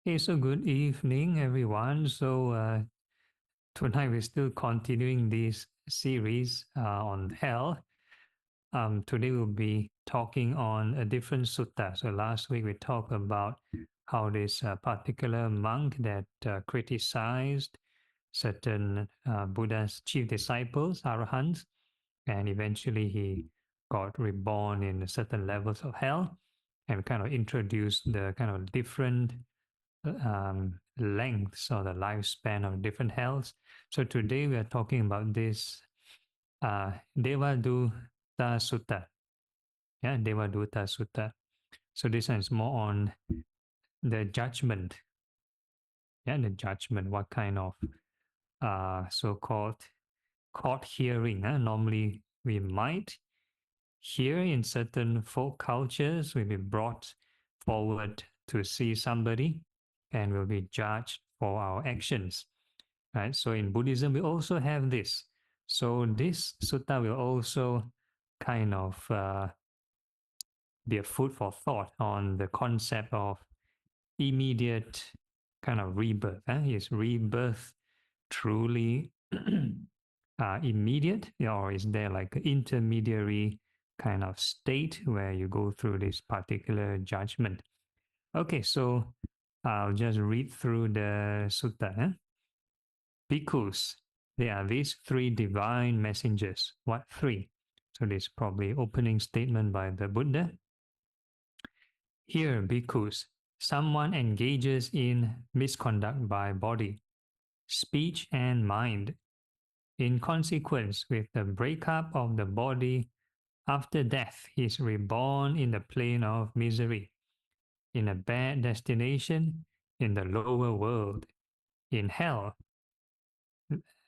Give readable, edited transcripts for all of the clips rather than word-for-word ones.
Hey, so good evening, everyone. Tonight we're still continuing this series on hell. Today we'll be talking on a different sutta. So last week we talked about how this particular monk that criticized certain Buddha's chief disciples, arahants, and eventually he got reborn in certain levels of hell, and we kind of introduced the kind of different lengths or the lifespan of different hells. So today we are talking about this Devaduta Sutta. Yeah, Devaduta Sutta. So this one is more on the judgment. Yeah, the judgment. What kind of so-called court hearing? Normally we might hear in certain folk cultures, we'll be brought forward to see somebody and will be judged for our actions. Right? So in Buddhism, we also have this. So this sutta will also kind of be a food for thought on the concept of immediate kind of rebirth. Is rebirth truly immediate, or is there like an intermediary kind of state where you go through this particular judgment? Okay, so I'll just read through the sutta. Bhikkhus, there are these three divine messengers. What three? So this is probably opening statement by the Buddha. Here, bhikkhus, someone engages in misconduct by body, speech, and mind. In consequence, with the breakup of the body, after death, he is reborn in the plane of misery, in a bad destination, in the lower world, in hell.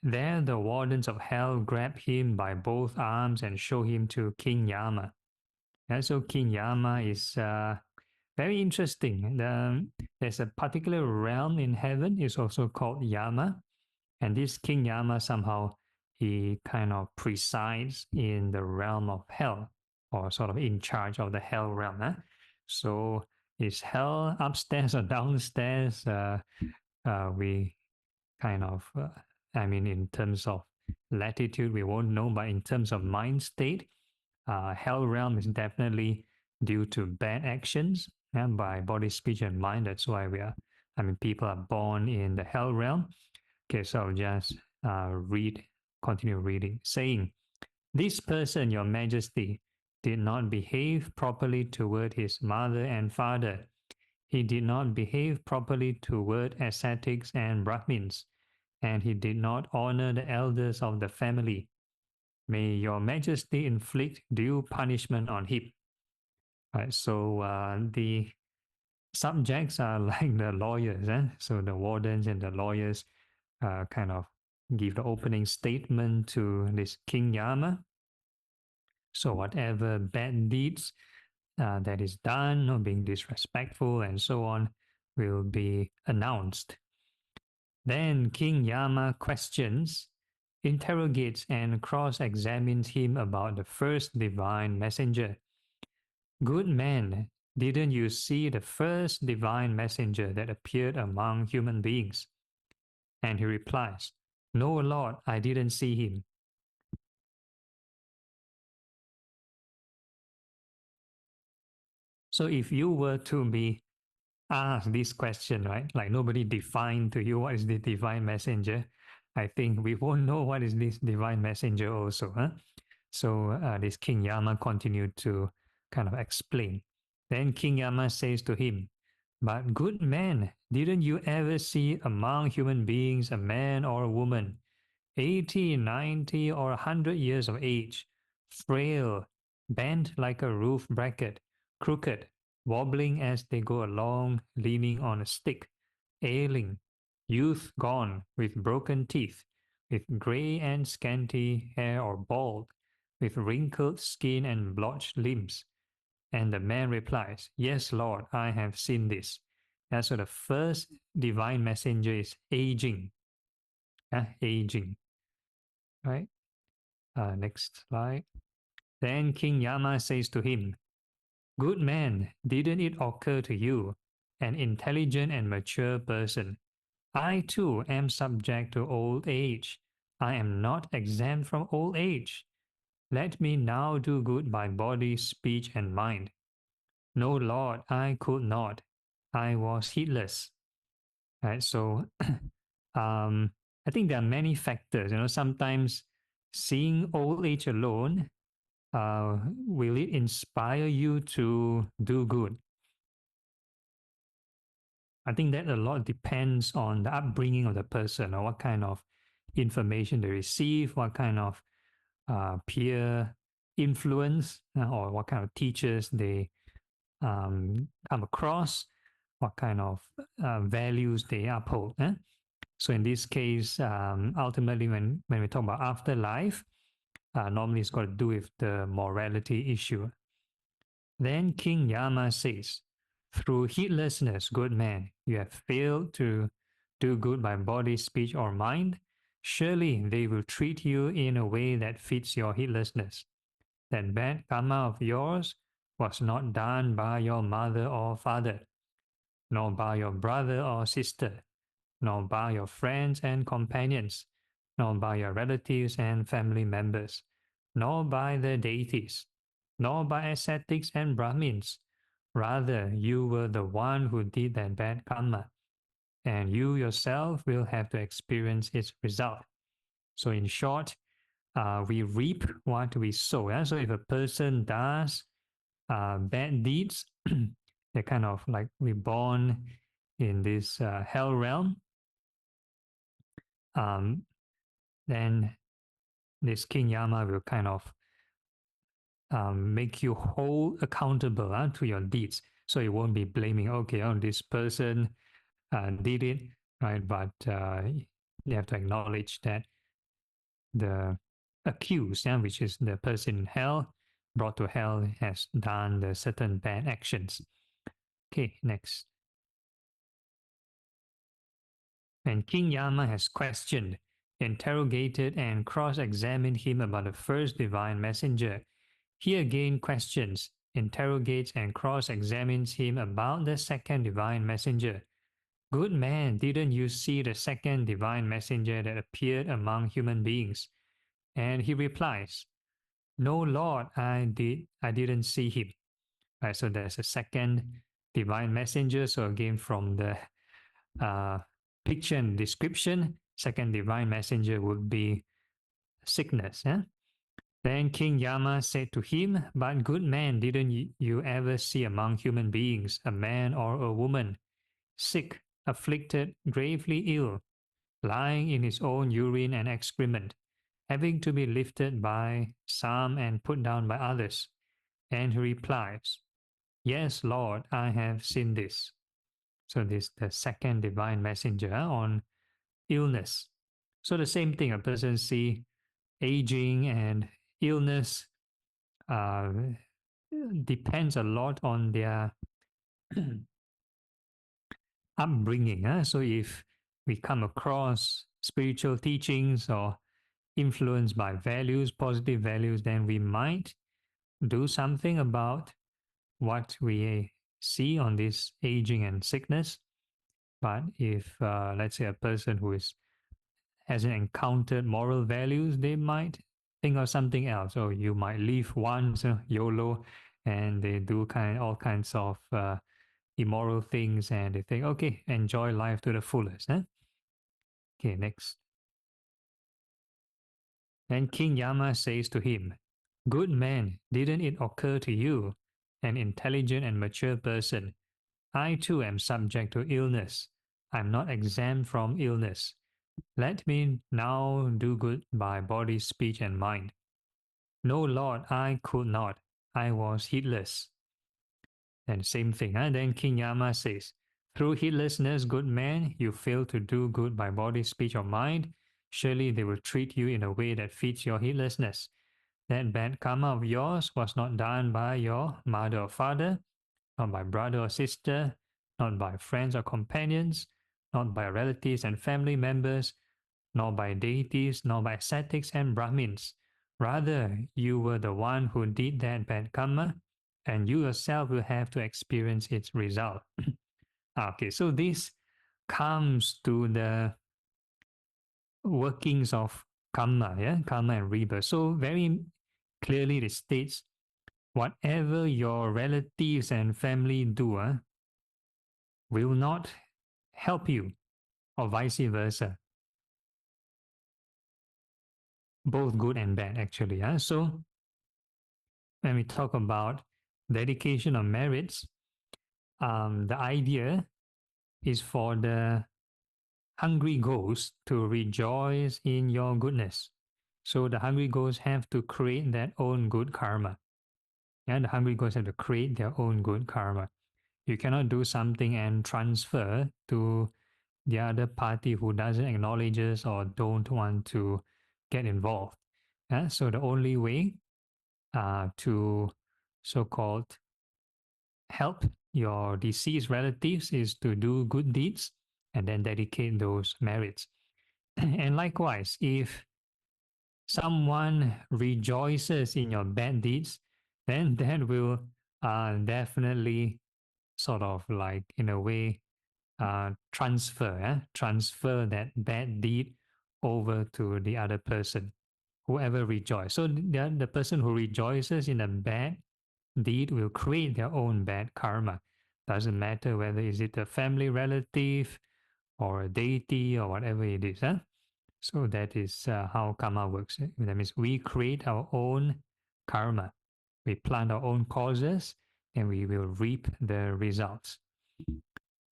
There the wardens of hell grab him by both arms and show him to King Yama. Yeah, so King Yama is very interesting. There's a particular realm in heaven, it's also called Yama. And this King Yama somehow, he kind of presides in the realm of hell, or sort of in charge of the hell realm. So is hell upstairs or downstairs? We kind of, in terms of latitude, we won't know, but in terms of mind state, hell realm is definitely due to bad actions and by body, speech, and mind. That's why people are born in the hell realm. Okay, so I'll just continue reading, saying, this person, your majesty, did not behave properly toward his mother and father. He did not behave properly toward ascetics and Brahmins, and he did not honor the elders of the family. May your majesty inflict due punishment on him. Right, so the subjects are like the lawyers. So the wardens and the lawyers kind of give the opening statement to this King Yama. So whatever bad deeds that is done, or being disrespectful and so on, will be announced. Then King Yama questions, interrogates, and cross-examines him about the first divine messenger. Good man, didn't you see the first divine messenger that appeared among human beings? And he replies, no, Lord, I didn't see him. So if you were to be asked this question, right, like nobody defined to you what is the divine messenger, I think we won't know what is this divine messenger also. So this King Yama continued to kind of explain. Then King Yama says to him, but good man, didn't you ever see among human beings a man or a woman, 80, 90, or 100 years of age, frail, bent like a roof bracket, crooked, wobbling as they go along, leaning on a stick, ailing, youth gone, with broken teeth, with grey and scanty hair or bald, with wrinkled skin and blotched limbs? And the man replies, yes, Lord, I have seen this. And so the first divine messenger is aging. Aging. Right? Next slide. Then King Yama says to him, good man, didn't it occur to you an intelligent and mature person. I too am subject to old age. I am not exempt from old age. Let me now do good by body, speech, and mind. No, Lord, I could not. I was heedless. Right? So I think there are many factors. Sometimes seeing old age alone, will it inspire you to do good? I think that a lot depends on the upbringing of the person, or what kind of information they receive, what kind of peer influence, or what kind of teachers they come across, what kind of values they uphold. So in this case, ultimately, when we talk about afterlife, normally it's got to do with the morality issue. Then King Yama says, through heedlessness, good man, you have failed to do good by body, speech, or mind. Surely they will treat you in a way that fits your heedlessness. That bad karma of yours was not done by your mother or father, nor by your brother or sister, nor by your friends and companions, nor by your relatives and family members, nor by the deities, nor by ascetics and Brahmins. Rather, you were the one who did that bad karma, and you yourself will have to experience its result. So in short, we reap what we sow. So if a person does bad deeds, they're kind of like reborn in this hell realm. Then this King Yama will kind of make you hold accountable to your deeds. So you won't be blaming, okay, this person did it, right? But you have to acknowledge that the accused, which is the person in hell, brought to hell, has done the certain bad actions. Okay, next. And King Yama has questioned, interrogated, and cross-examined him about the first divine messenger. He again questions, interrogates, and cross-examines him about the second divine messenger. Good man, didn't you see the second divine messenger that appeared among human beings? And he replies, no, Lord, I didn't see him. Right, so there's a second divine messenger. So again, from the picture and description, second divine messenger would be sickness. Then King Yama said to him, but good man, didn't you ever see among human beings a man or a woman, sick, afflicted, gravely ill, lying in his own urine and excrement, having to be lifted by some and put down by others? And he replies, yes, Lord, I have seen this. So this the second divine messenger on illness. So the same thing, a person see aging and illness uh, depends a lot on their upbringing. So if we come across spiritual teachings or influenced by values, positive values, then we might do something about what we see on this aging and sickness. But if, let's say, a person who hasn't encountered moral values, they might think of something else. Or you might live once, YOLO, and they do all kinds of immoral things, and they think, okay, enjoy life to the fullest. Okay, next. Then King Yama says to him, good man, didn't it occur to you, an intelligent and mature person, I too am subject to illness. I'm not exempt from illness. Let me now do good by body, speech, and mind. No, Lord, I could not. I was heedless. And same thing. Then King Yama says, through heedlessness, good man, you fail to do good by body, speech, or mind. Surely they will treat you in a way that fits your heedlessness. That bad karma of yours was not done by your mother or father, not by brother or sister, not by friends or companions, not by relatives and family members, nor by deities, nor by ascetics and Brahmins. Rather, you were the one who did that bad karma, and you yourself will have to experience its result. Okay, so this comes to the workings of karma, yeah, karma and rebirth. So very clearly it states whatever your relatives and family do will not help you, or vice versa, both good and bad actually. So when we talk about dedication of merits, the idea is for the hungry ghosts to rejoice in your goodness. So the hungry ghosts have to create their own good karma. And the hungry ghosts have to create their own good karma. You cannot do something and transfer to the other party who doesn't acknowledge us or don't want to get involved. So the only way to so-called help your deceased relatives is to do good deeds and then dedicate those merits. And likewise, if someone rejoices in your bad deeds, then that will definitely sort of like in a way transfer that bad deed over to the other person, whoever rejoices. So the person who rejoices in a bad deed will create their own bad karma. Doesn't matter whether is it a family relative or a deity or whatever it is. So that is how karma works. That means we create our own karma. We plant our own causes and we will reap the results.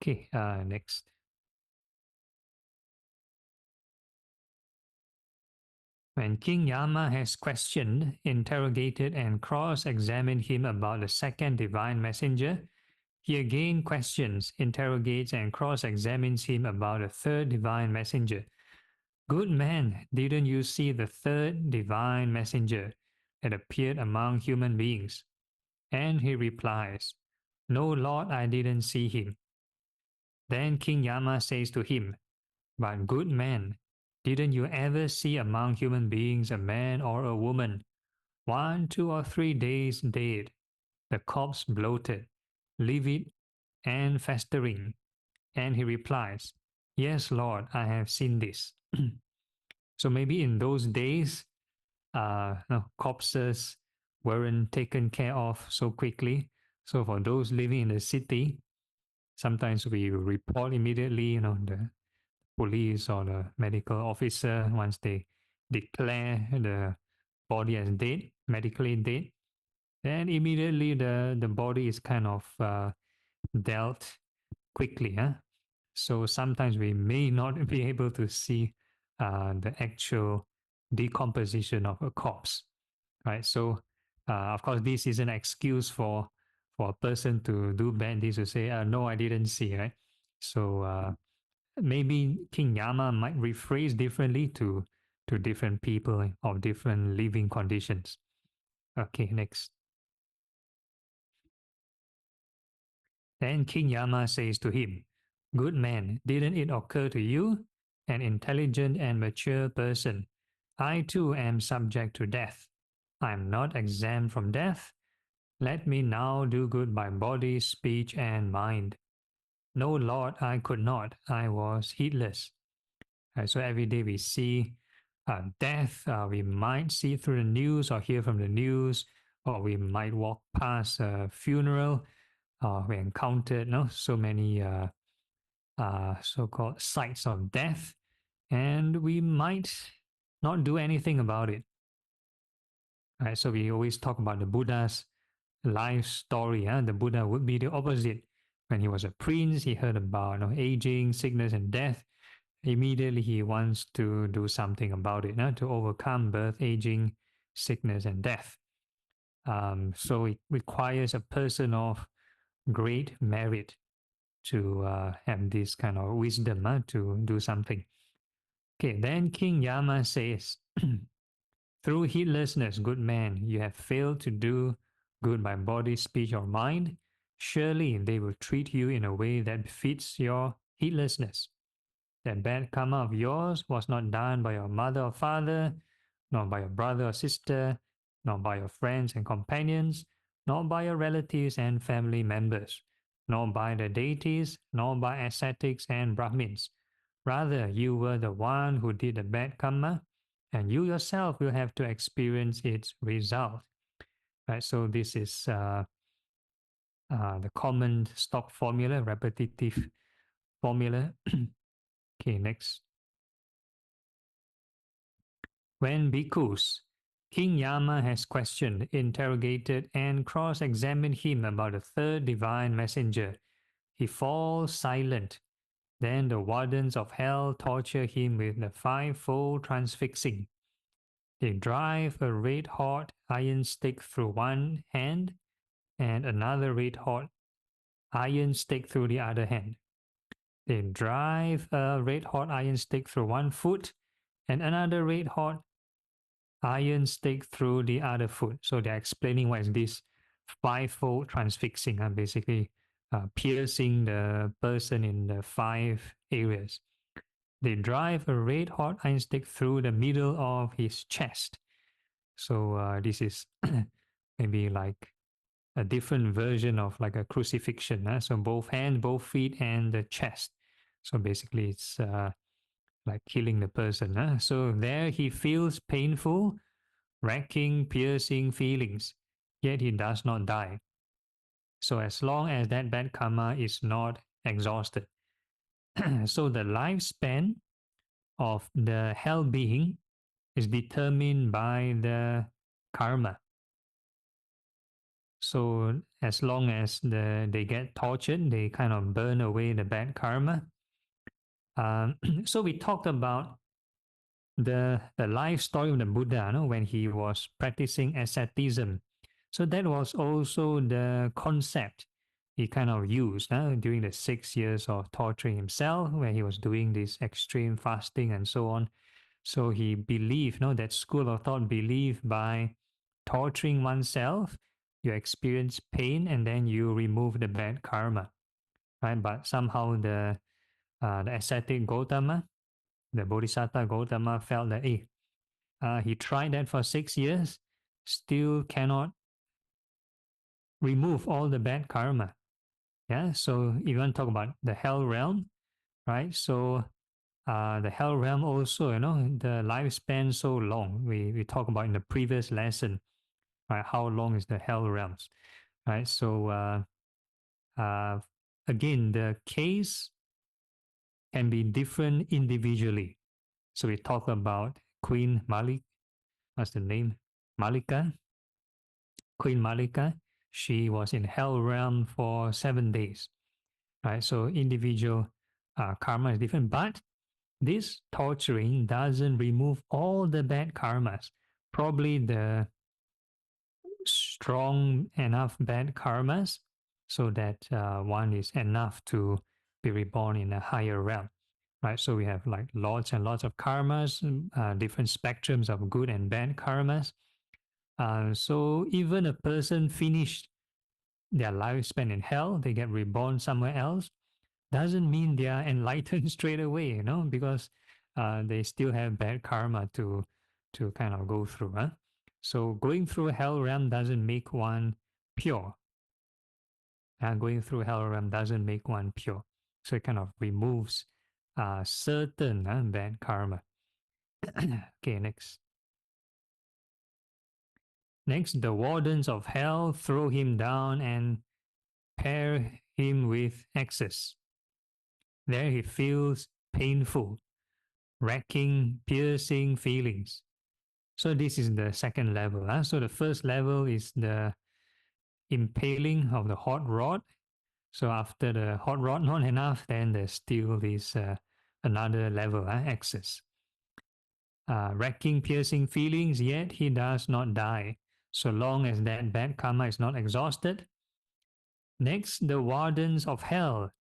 Okay, next. When King Yama has questioned, interrogated, and cross-examined him about the second divine messenger, he again questions, interrogates, and cross-examines him about the third divine messenger. Good man, didn't you see the third divine messenger that appeared among human beings? And he replies, No, Lord, I didn't see him. Then King Yama says to him, But good man, didn't you ever see among human beings a man or a woman, 1, 2, or 3 days dead, the corpse bloated, livid, and festering? And he replies, Yes, Lord, I have seen this. So maybe in those days, no, corpses weren't taken care of so quickly. So for those living in the city, sometimes we report immediately, the police or the medical officer, once they declare the body as dead, medically dead, then immediately the body is kind of dealt quickly. So sometimes we may not be able to see the actual decomposition of a corpse, right? So of course, this is an excuse for a person to do bad deeds to say, no, I didn't see, right? So maybe King Yama might rephrase differently to different people of different living conditions. Okay, next. Then King Yama says to him, Good man, didn't it occur to you, an intelligent and mature person, I too am subject to death. I am not exempt from death. Let me now do good by body, speech, and mind. No, Lord, I could not. I was heedless. So every day we see death. We might see through the news or hear from the news, or we might walk past a funeral. We encountered so many so-called sights of death, and we might not do anything about it. Right? So we always talk about the Buddha's life story. The Buddha would be the opposite. When he was a prince, he heard about aging, sickness, and death. Immediately he wants to do something about it, to overcome birth, aging, sickness, and death. So it requires a person of great merit to have this kind of wisdom to do something. Okay, then King Yama says, Through heedlessness, good man, you have failed to do good by body, speech, or mind. Surely they will treat you in a way that befits your heedlessness. That bad karma of yours was not done by your mother or father, nor by your brother or sister, nor by your friends and companions, nor by your relatives and family members, nor by the deities, nor by ascetics and Brahmins. Rather, you were the one who did the bad karma, and you yourself will have to experience its result. Right? So this is the common stock formula, repetitive formula. Okay, next. When bhikkhus, King Yama has questioned, interrogated, and cross-examined him about the third divine messenger. He falls silent. Then the wardens of hell torture him with the fivefold transfixing. They drive a red-hot iron stick through one hand and another red-hot iron stick through the other hand. They drive a red-hot iron stick through one foot and another red-hot iron stick through the other foot. So they're explaining what is this fivefold transfixing, basically piercing the person in the 5 areas. They drive a red-hot iron stick through the middle of his chest. So this is maybe like a different version of like a crucifixion. So both hands, both feet, and the chest. So basically it's like killing the person. So there he feels painful, racking, piercing feelings, yet he does not die. So as long as that bad karma is not exhausted. So the lifespan of the hell being is determined by the karma. So as long as they get tortured, they kind of burn away the bad karma. So we talked about the life story of the Buddha, when he was practicing asceticism. So that was also the concept he kind of used during the 6 years of torturing himself, where he was doing this extreme fasting and so on. So he believed, that school of thought believed by torturing oneself, you experience pain and then you remove the bad karma, right? But somehow the ascetic Gautama, the Bodhisattva Gautama felt that, he tried that for 6 years, still cannot remove all the bad karma. Yeah, so you want to talk about the hell realm, right? So the hell realm also, the lifespan so long. We talked about in the previous lesson, right? How long is the hell realms, right? So again, the case can be different individually. So we talk about Queen Malik, what's the name? Malika, Queen Malika. She was in hell realm for 7 days, right? So individual karma is different, but this torturing doesn't remove all the bad karmas. Probably the strong enough bad karmas so that one is enough to be reborn in a higher realm, right? So we have like lots and lots of karmas, different spectrums of good and bad karmas. So even a person finished their lifespan in hell, they get reborn somewhere else, doesn't mean they are enlightened straight away, because they still have bad karma to kind of go through. So going through hell realm doesn't make one pure. Going through hell realm doesn't make one pure. So it kind of removes certain bad karma. Okay, next. Next, the wardens of hell throw him down and pair him with axes. There he feels painful, racking, piercing feelings. So this is the second level. So the first level is the impaling of the hot rod. So after the hot rod not enough, then there's still this another level, axis. Racking, piercing feelings, yet he does not die, so long as that bad karma is not exhausted. Next, the wardens of hell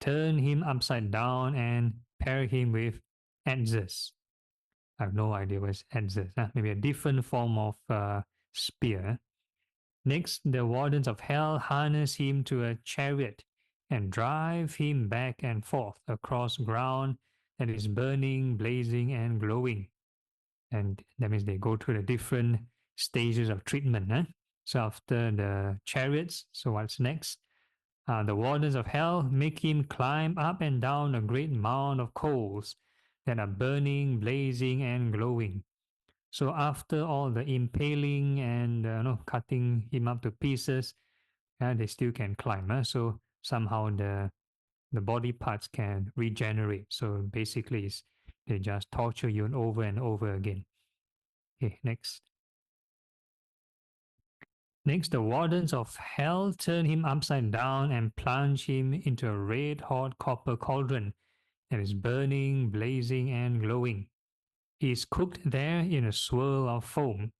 turn him upside down and pair him with adzes. I have no idea what's adzes. Maybe a different form of spear. Next, the wardens of hell harness him to a chariot and drive him back and forth across ground that is burning, blazing, and glowing. And that means they go through the different stages of treatment. So after the chariots, so what's next? The wardens of hell make him climb up and down a great mound of coals that are burning, blazing, and glowing. So after all the impaling and cutting him up to pieces, they still can climb. So somehow the body parts can regenerate. So basically, they just torture you over and over again. Okay, next. Next, the wardens of hell turn him upside down and plunge him into a red-hot copper cauldron that is burning, blazing, and glowing. He is cooked there in a swirl of foam.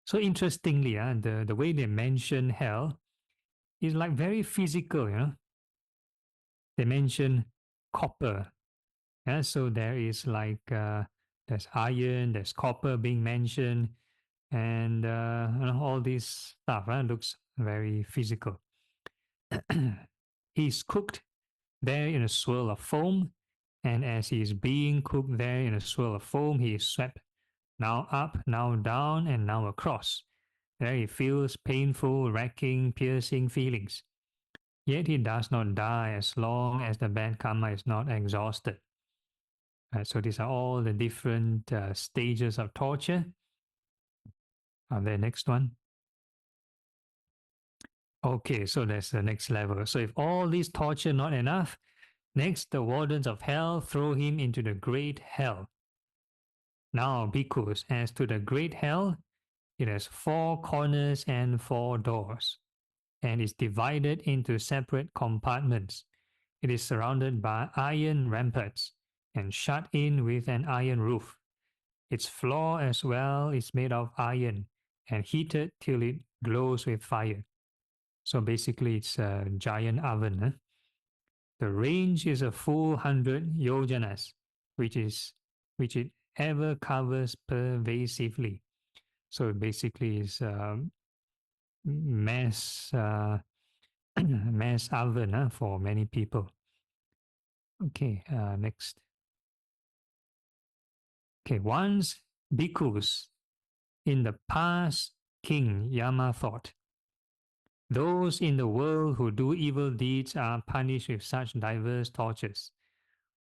So interestingly, the way they mention hell is like very physical. They mention copper. So there is like there's iron, there's copper being mentioned, and all this stuff looks very physical. He's cooked there in a swirl of foam, and as he is being cooked there in a swirl of foam, he is swept now up, now down, and now across. There he feels painful, racking, piercing feelings. Yet he does not die as long as the bad karma is not exhausted. So these are all the different stages of torture. The next one. Okay, so that's the next level. So if all this torture not enough, next the wardens of hell throw him into the great hell. Now, bhikkhus, as to the great hell, it has 4 corners and 4 doors, and is divided into separate compartments. It is surrounded by iron ramparts and shut in with an iron roof. Its floor as well is made of iron and heated till it glows with fire. So basically, it's a giant oven. The range is a full 100 yojanas, which it ever covers pervasively. So basically, it's mass mass oven for many people. Okay, next. Okay, once bhikkhus in the past, King Yama thought, those in the world who do evil deeds are punished with such diverse tortures.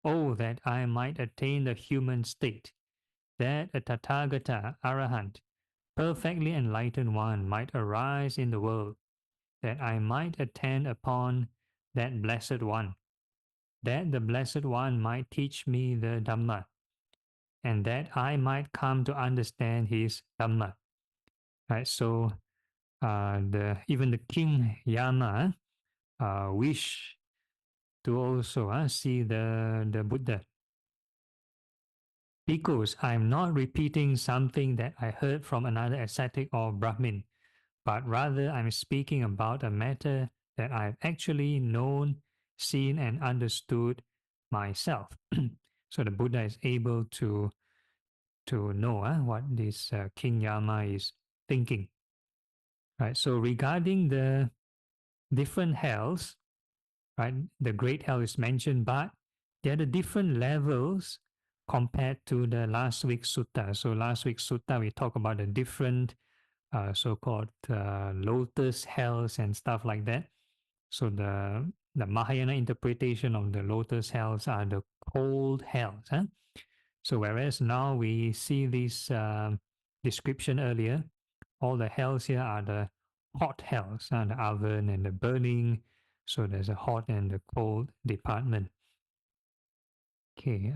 Oh, that I might attain the human state, that a Tathagata Arahant, perfectly enlightened one, might arise in the world, that I might attend upon that blessed one, that the blessed one might teach me the Dhamma, and that I might come to understand his Dhamma. Right, so even the King Yama wish to also see the Buddha. Because I'm not repeating something that I heard from another ascetic or Brahmin, but rather I'm speaking about a matter that I've actually known, seen, and understood myself. So the Buddha is able to know what this King Yama is thinking. Right. So regarding the different hells, right, the great hell is mentioned, but there are the different levels compared to the last week's sutta. So last week's sutta we talked about the different so-called lotus hells and stuff like that. So the Mahayana interpretation of the lotus hells are the cold hells. So whereas now we see this description earlier, all the hells here are the hot hells, the oven and the burning. So there's a hot and the cold department. Okay,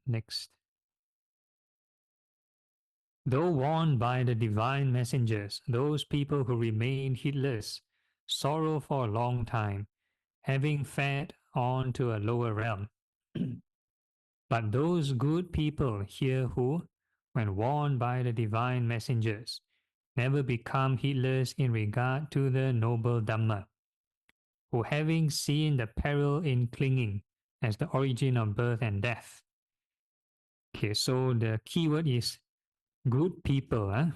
next. Though warned by the divine messengers, those people who remain heedless sorrow for a long time, having fed on to a lower realm. But those good people here who, when warned by the divine messengers, never become heedless in regard to the noble Dhamma, who having seen the peril in clinging as the origin of birth and death. Okay, so the keyword is good people.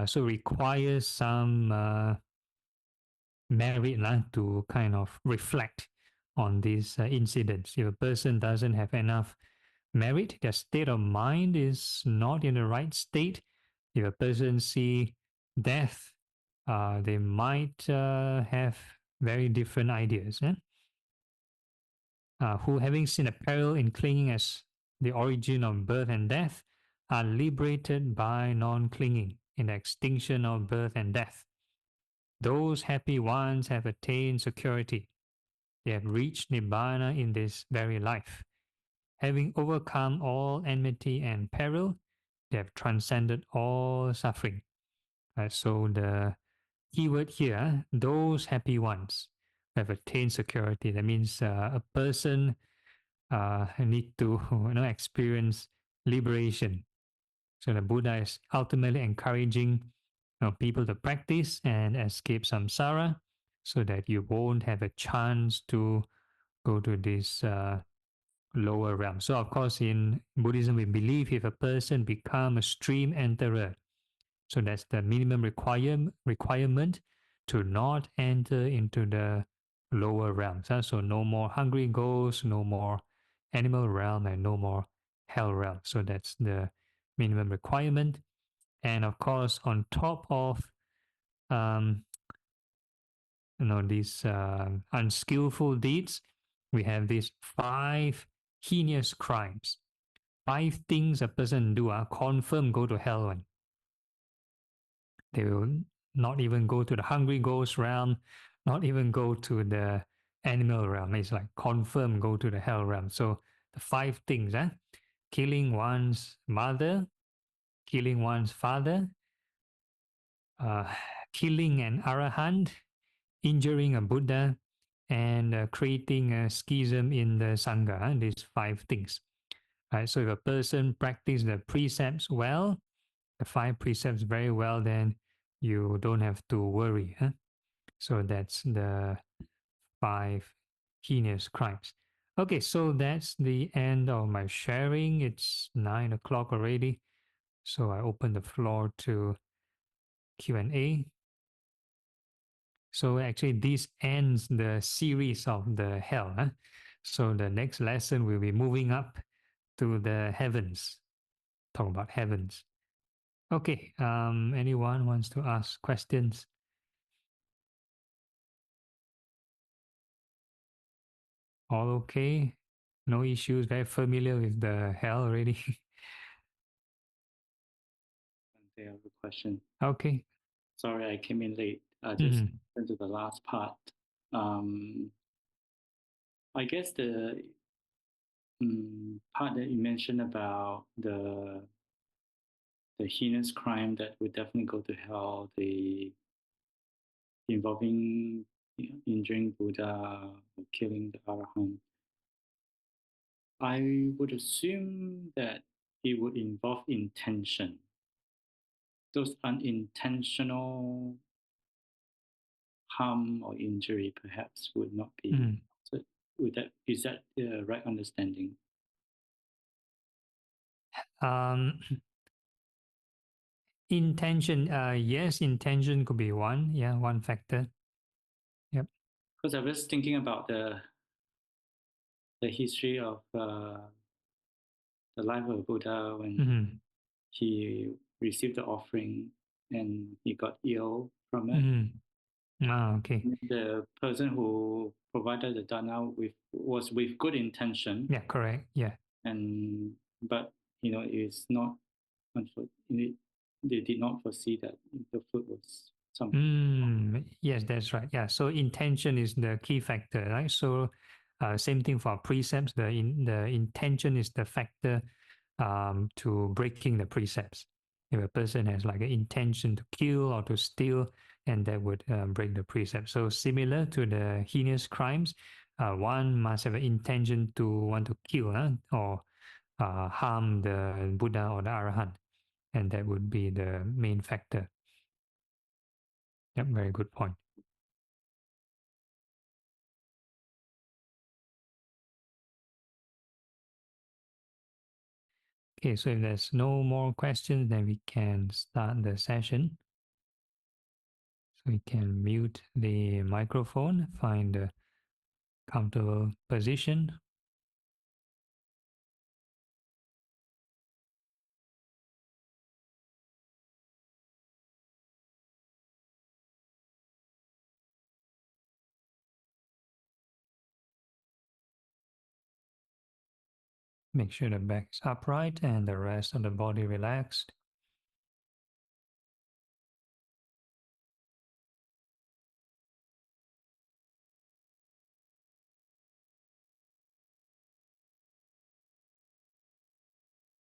So requires some merit to kind of reflect on these incidents. If a person doesn't have enough merit, their state of mind is not in the right state. If a person see death, they might have very different ideas. Who, having seen a peril in clinging as the origin of birth and death, are liberated by non-clinging in the extinction of birth and death. Those happy ones have attained security. They have reached Nibbana in this very life. Having overcome all enmity and peril, they have transcended all suffering. So the keyword here, those happy ones have attained security. That means a person need to experience liberation. So the Buddha is ultimately encouraging people to practice and escape samsara so that you won't have a chance to go to this lower realm. So of course in Buddhism we believe if a person become a stream enterer, so that's the minimum requirement to not enter into the lower realms. So no more hungry ghosts, no more animal realm, and no more hell realm. So that's the minimum requirement. And of course, on top of um, these unskillful deeds, we have these 5 heinous crimes. 5 things a person do confirm go to hell one. They will not even go to the hungry ghost realm, not even go to the animal realm. It's like confirm go to the hell realm. So the 5 things, killing one's mother, killing one's father, uh, killing an arahant, injuring a Buddha, and creating a schism in the Sangha. These 5 things. Right? So if a person practices the precepts well, the 5 precepts very well, then you don't have to worry. So that's the 5 heinous crimes. Okay, so that's the end of my sharing. It's 9 o'clock already. So I open the floor to Q&A. So actually this ends the series of the hell. So the next lesson will be moving up to the heavens. Talk about heavens. Okay, anyone wants to ask questions? All okay? No issues, very familiar with the hell already. I have a question. Okay. Sorry, I came in late. Just into the last part. I guess the part that you mentioned about the heinous crime that would definitely go to hell, the involving injuring Buddha, or killing the Arahant. I would assume that it would involve intention. Those unintentional harm or injury perhaps would not be. So is that the right understanding? Intention, yes, intention could be one. Yeah, one factor. Yep. Because I was thinking about the history of the life of Buddha when he received the offering and he got ill from it. Okay. The person who provided the dana was with good intention. Yeah, correct. Yeah. But it's not. They did not foresee that the food was something. Yes, that's right. Yeah. So intention is the key factor, right? So same thing for precepts. The intention is the factor to breaking the precepts. If a person has like an intention to kill or to steal, and that would break the precept. So similar to the heinous crimes, one must have an intention to want to kill or harm the Buddha or the Arahant, and that would be the main factor. Yep, very good point. Okay, so if there's no more questions, then we can start the session. So we can mute the microphone, find a comfortable position. Make sure the back is upright and the rest of the body relaxed.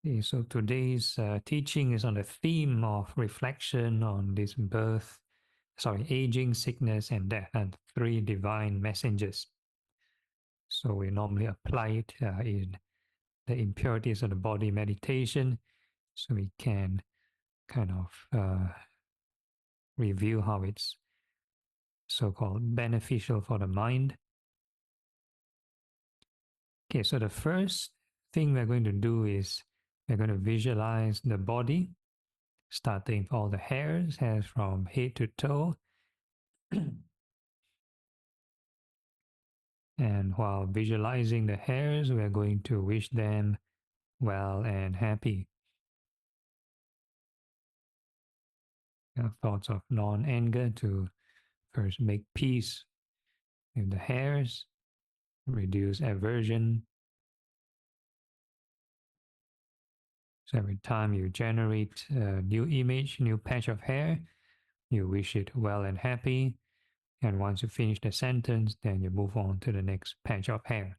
Okay, so today's teaching is on the theme of reflection on this aging, sickness, and death, and three divine messengers. So we normally apply it in the impurities of the body meditation, so we can kind of review how it's so-called beneficial for the mind. Okay, so the first thing we're going to do is we're going to visualize the body, starting with all the hairs from head to toe. And while visualizing the hairs, we're going to wish them well and happy. Thoughts of non-anger to first make peace with the hairs, reduce aversion. So every time you generate a new image, new patch of hair, you wish it well and happy. And once you finish the sentence, then you move on to the next patch of hair.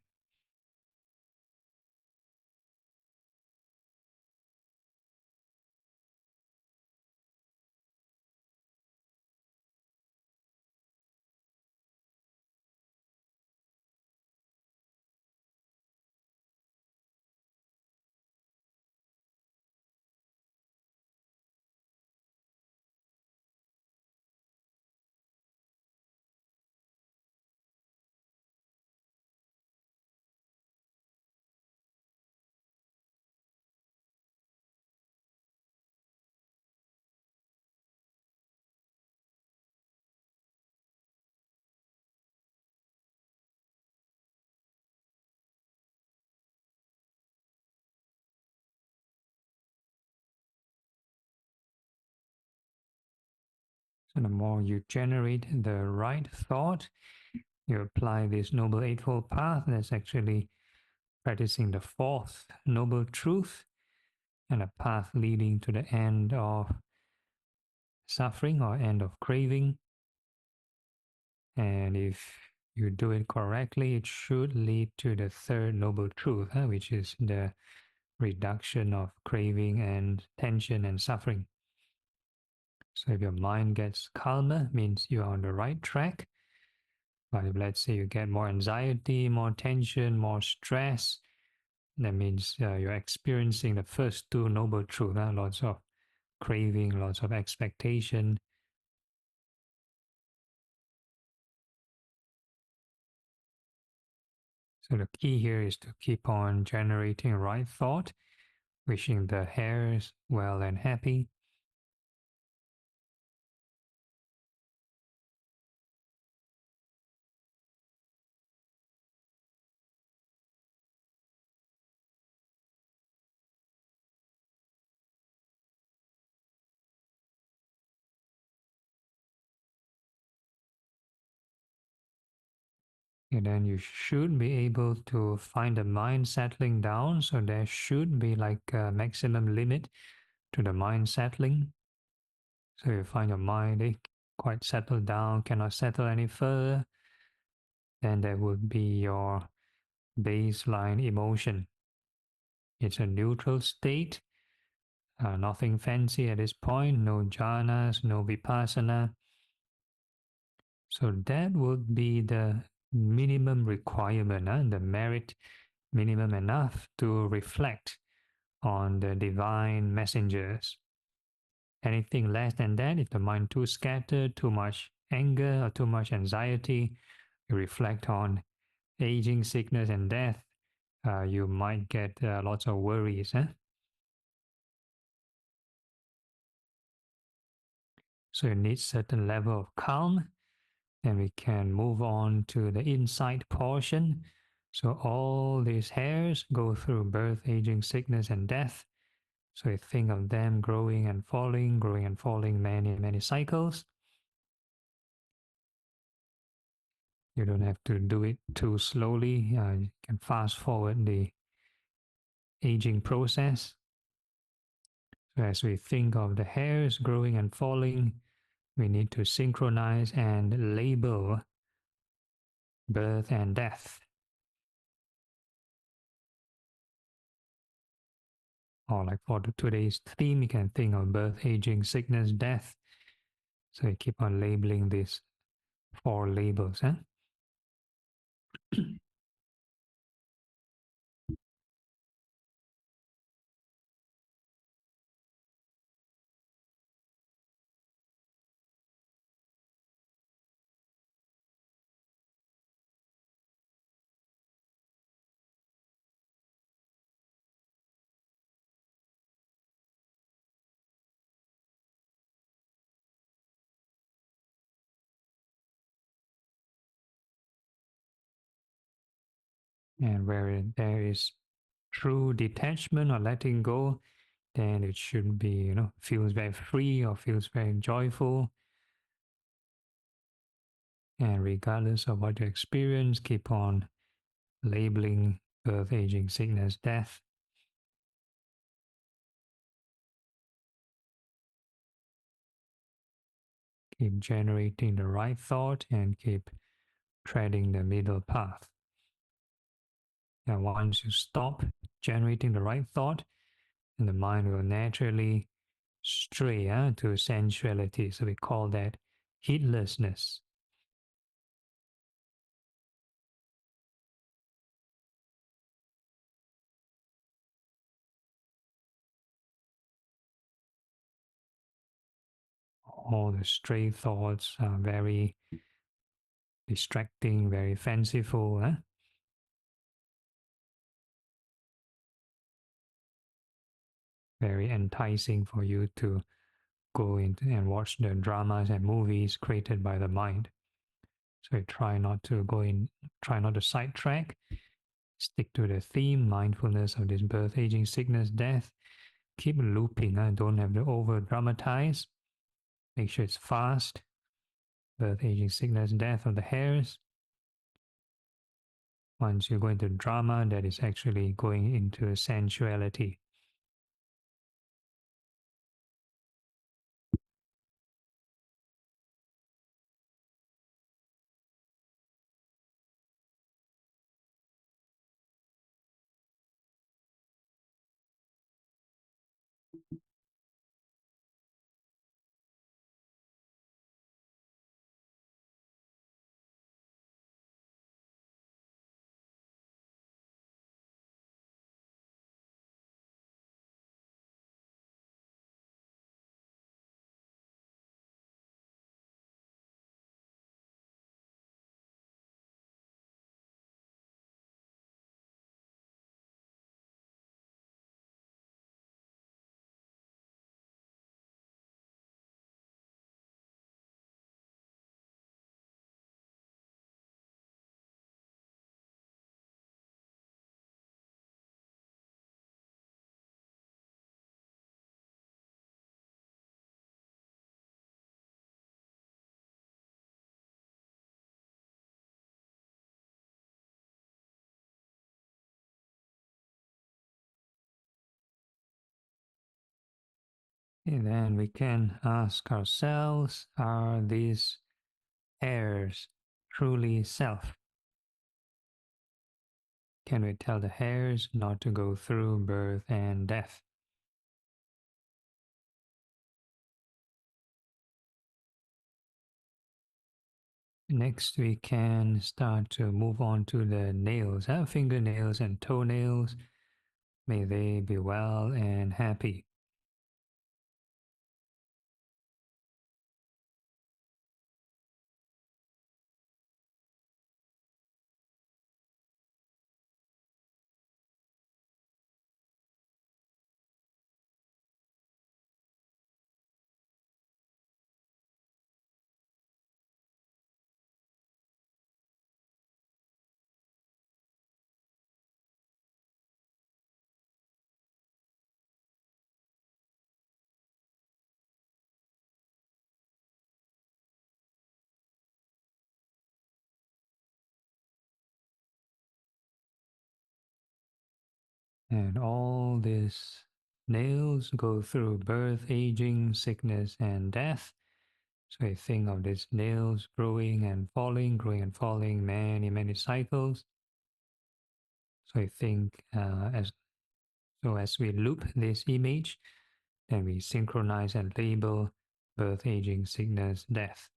So the more you generate the right thought, you apply this Noble Eightfold Path. That's actually practicing the fourth Noble Truth and a path leading to the end of suffering or end of craving. And if you do it correctly, it should lead to the third Noble Truth, which is the reduction of craving and tension and suffering. So if your mind gets calmer, means you're on the right track. But if let's say you get more anxiety, more tension, more stress, that means you're experiencing the first two Noble Truths, lots of craving, lots of expectation. So the key here is to keep on generating right thought, wishing the hairs well and happy. And then you should be able to find the mind settling down. So there should be like a maximum limit to the mind settling. So you find your mind quite settled down, cannot settle any further, then that would be your baseline emotion. It's a neutral state, nothing fancy at this point, no jhanas, no vipassana. So that would be the minimum requirement, the merit minimum enough to reflect on the divine messengers. Anything less than that, if the mind too scattered, too much anger or too much anxiety, you reflect on aging, sickness, and death, you might get lots of worries. So you need certain level of calm. Then we can move on to the insight portion. So all these hairs go through birth, aging, sickness, and death. So you think of them growing and falling, many, many cycles. You don't have to do it too slowly. You can fast forward the aging process. So as we think of the hairs growing and falling, we need to synchronize and label birth and death. Or like for today's theme, you can think of birth, aging, sickness, death. So you keep on labeling these 4 labels. And where there is true detachment or letting go, then it should be, feels very free or feels very joyful. And regardless of what you experience, keep on labeling birth, aging, sickness, death. Keep generating the right thought and keep treading the middle path. And once you stop generating the right thought, and the mind will naturally stray to sensuality. So we call that heedlessness. All the stray thoughts are very distracting, very fanciful. Very enticing for you to go into and watch the dramas and movies created by the mind. So try not to sidetrack. Stick to the theme, mindfulness of this birth, aging, sickness, death. Keep looping. Don't have to over dramatize. Make sure it's fast. Birth, aging, sickness, death of the hairs. Once you go into drama, that is actually going into sensuality. And then we can ask ourselves, are these hairs truly self? Can we tell the hairs not to go through birth and death? Next, we can start to move on to the nails, fingernails and toenails. May they be well and happy. And all these nails go through birth, aging, sickness, and death. So I think of these nails growing and falling, many, many cycles. So I think as we loop this image, then we synchronize and label birth, aging, sickness, death.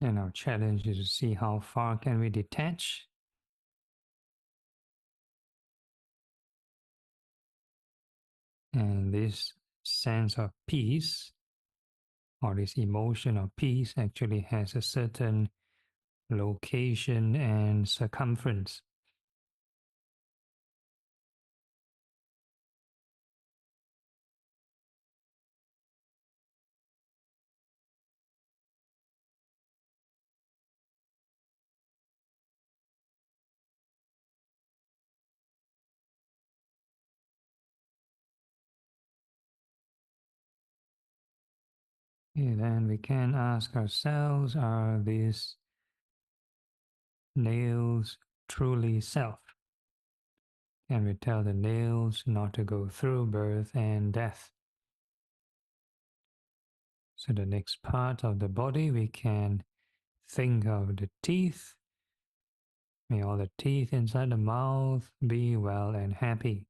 And our challenge is to see how far can we detach. And this sense of peace, or this emotion of peace, actually has a certain location and circumference. And then we can ask ourselves, are these nails truly self? Can we tell the nails not to go through birth and death? So the next part of the body, we can think of the teeth. May all the teeth inside the mouth be well and happy.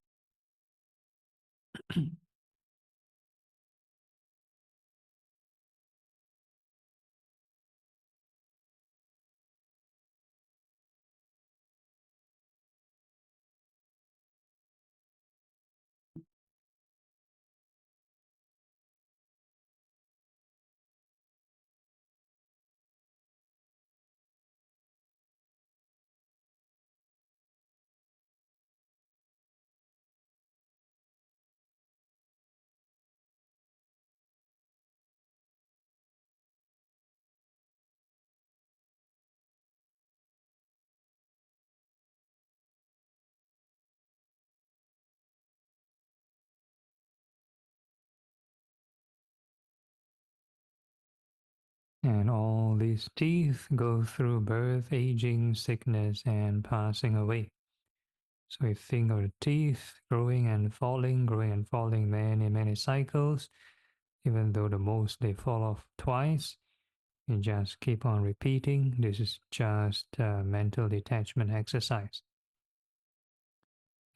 And all these teeth go through birth, aging, sickness, and passing away. So we think of the teeth growing and falling, many, many cycles. Even though the most they fall off twice, you just keep on repeating. This is just a mental detachment exercise.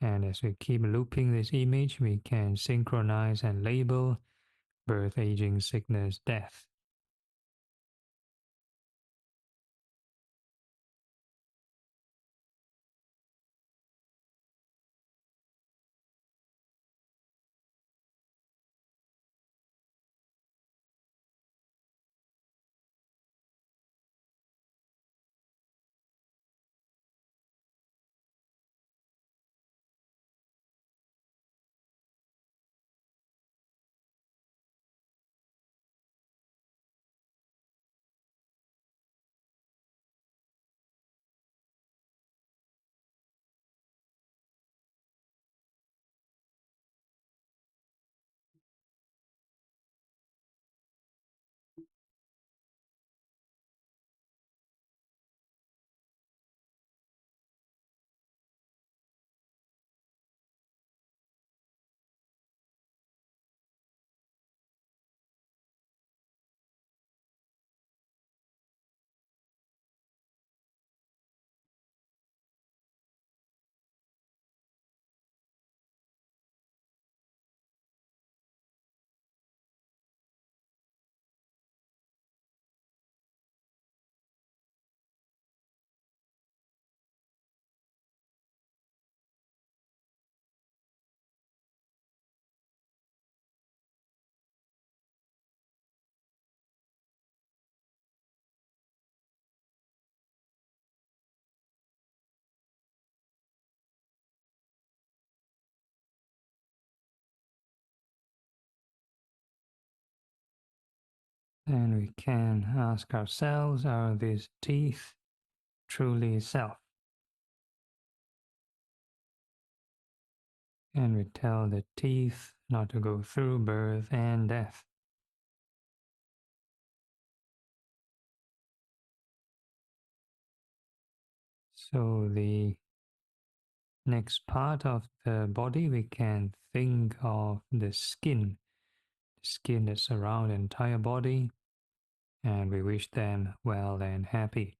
And as we keep looping this image, we can synchronize and label birth, aging, sickness, death. And we can ask ourselves, are these teeth truly self? And we tell the teeth not to go through birth and death. So the next part of the body, we can think of the skin that surrounds the entire body, and we wish them well and happy.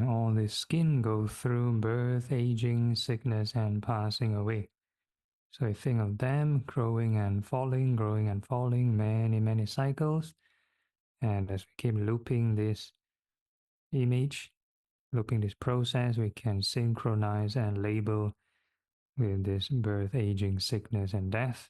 All the skin goes through birth, aging, sickness, and passing away. So I think of them growing and falling, many, many cycles. And as we keep looping this image, looping this process, we can synchronize and label with this birth, aging, sickness, and death.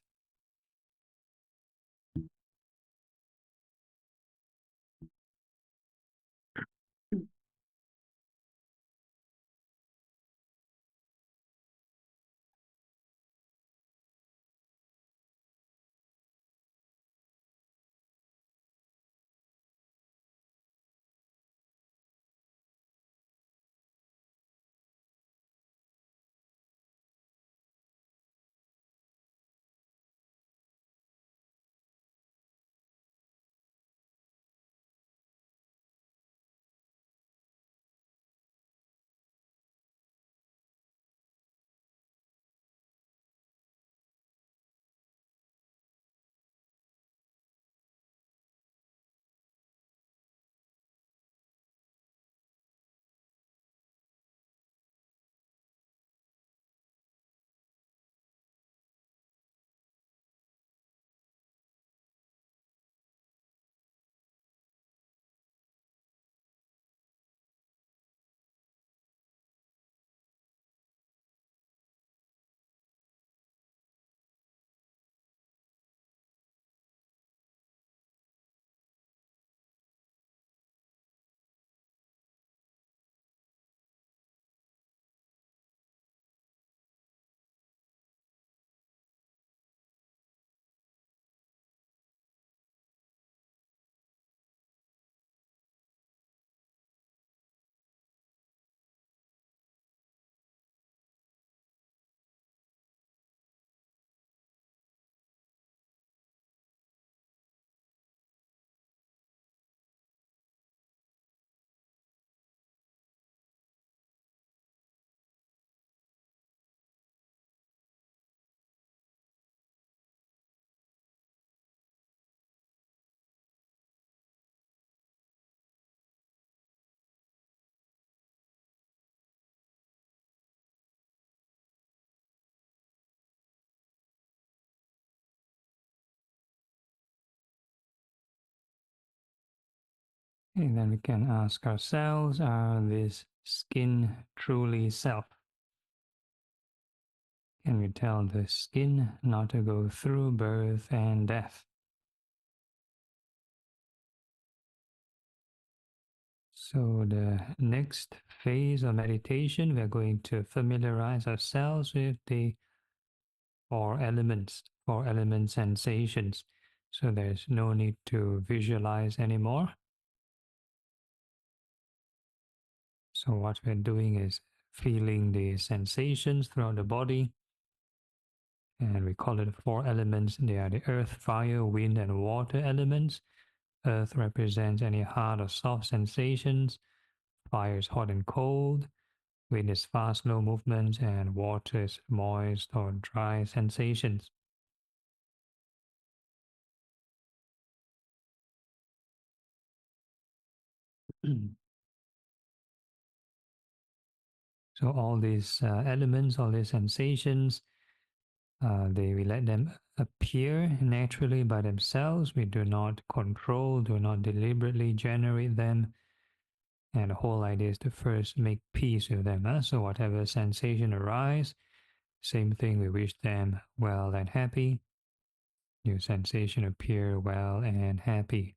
And then we can ask ourselves, are this skin truly self? Can we tell the skin not to go through birth and death? So the next phase of meditation, we are going to familiarize ourselves with the four element sensations. So there's no need to visualize anymore. So what we're doing is feeling the sensations throughout the body. And we call it four elements. They are the earth, fire, wind, and water elements. Earth represents any hard or soft sensations. Fire is hot and cold. Wind is fast, slow movements, and water is moist or dry sensations. So all these elements, all these sensations, we let them appear naturally by themselves. We do not control, do not deliberately generate them. And the whole idea is to first make peace with them. So whatever sensation arise, same thing, we wish them well and happy. New sensation appear well and happy.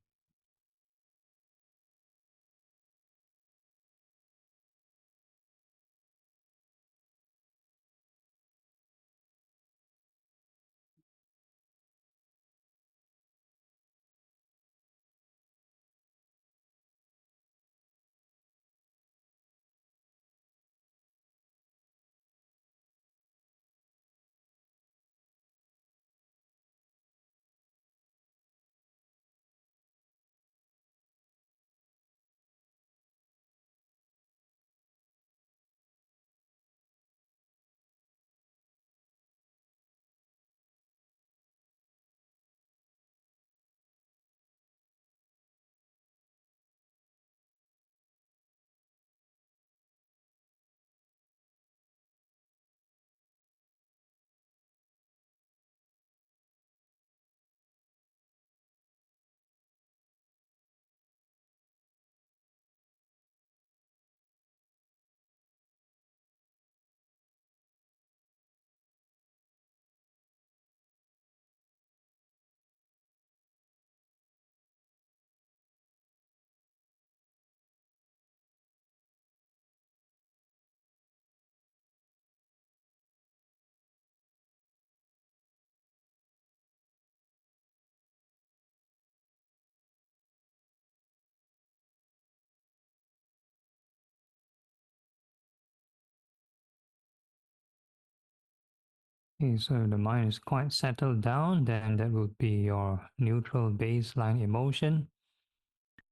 Okay, so the mind is quite settled down, then that would be your neutral baseline emotion.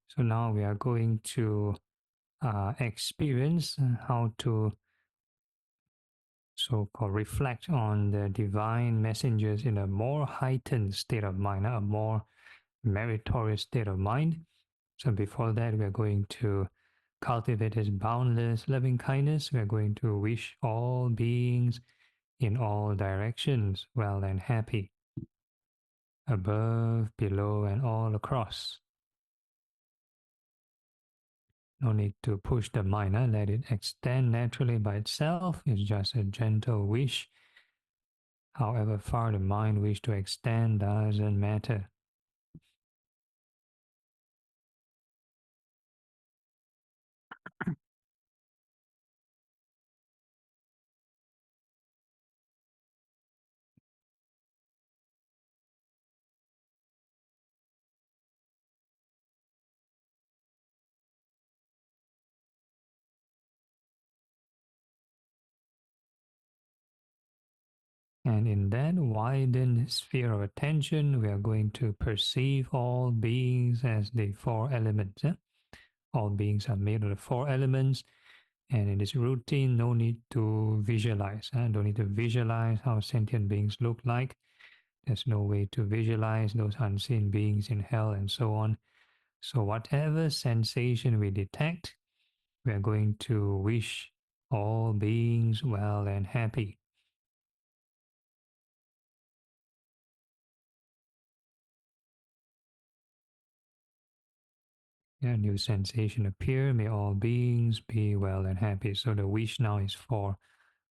So now we are going to experience how to so-called reflect on the divine messengers in a more heightened state of mind, a more meritorious state of mind. So before that, we are going to cultivate this boundless loving kindness. We are going to wish all beings in all directions well and happy, above, below, and all across. No need to push the mind, let it extend naturally by itself. It's just a gentle wish. However far the mind wishes to extend doesn't matter. And in that widened sphere of attention, we are going to perceive all beings as the four elements. All beings are made of the four elements. And in this routine, no need to visualize. Don't need to visualize how sentient beings look like. There's no way to visualize those unseen beings in hell and so on. So whatever sensation we detect, we are going to wish all beings well and happy. Yeah, new sensation appear. May all beings be well and happy. So the wish now is for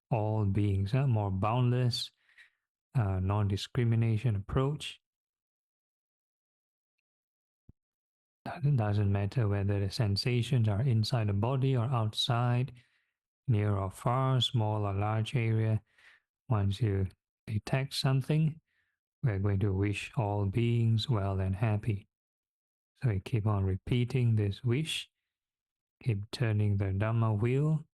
all beings, more boundless, non-discrimination approach. It doesn't matter whether the sensations are inside the body or outside, near or far, small or large area. Once you detect something, we're going to wish all beings well and happy. So we keep on repeating this wish, keep turning the Dhamma wheel.